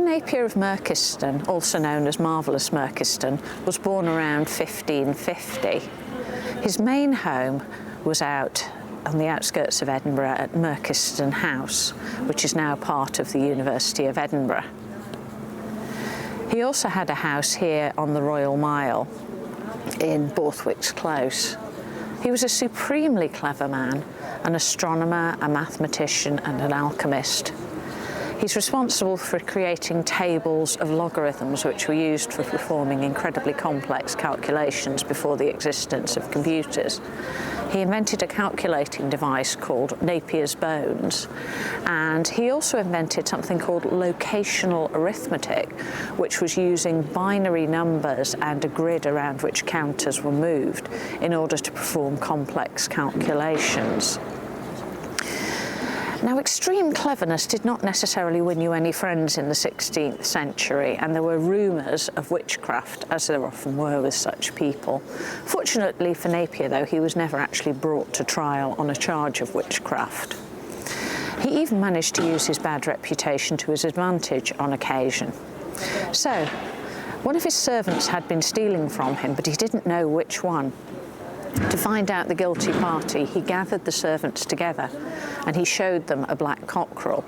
John Napier of Merkiston, also known as Marvellous Merkiston, was born around 1550. His main home was out on the outskirts of Edinburgh at Merkiston House, which is now part of the University of Edinburgh. He also had a house here on the Royal Mile in Borthwick's Close. He was a supremely clever man, an astronomer, a mathematician and an alchemist. He's responsible for creating tables of logarithms which were used for performing incredibly complex calculations before the existence of computers. He invented a calculating device called Napier's bones, and he also invented something called locational arithmetic, which was using binary numbers and a grid around which counters were moved in order to perform complex calculations. Now, extreme cleverness did not necessarily win you any friends in the 16th century, and there were rumours of witchcraft, as there often were with such people. Fortunately for Napier, though, he was never actually brought to trial on a charge of witchcraft. He even managed to use his bad reputation to his advantage on occasion. So, one of his servants had been stealing from him, but he didn't know which one. To find out the guilty party, he gathered the servants together and he showed them a black cockerel.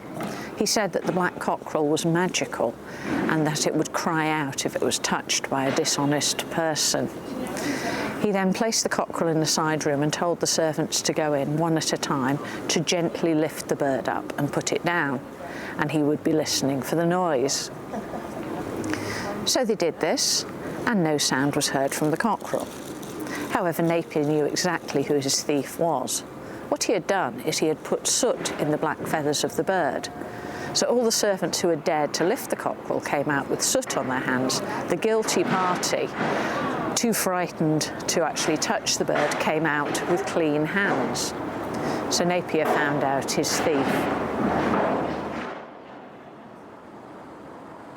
He said that the black cockerel was magical and that it would cry out if it was touched by a dishonest person. He then placed the cockerel in the side room and told the servants to go in one at a time to gently lift the bird up and put it down, and he would be listening for the noise. So they did this, and no sound was heard from the cockerel. However, Napier knew exactly who his thief was. What he had done is he had put soot in the black feathers of the bird. So all the servants who had dared to lift the cockerel came out with soot on their hands. The guilty party, too frightened to actually touch the bird, came out with clean hands. So Napier found out his thief.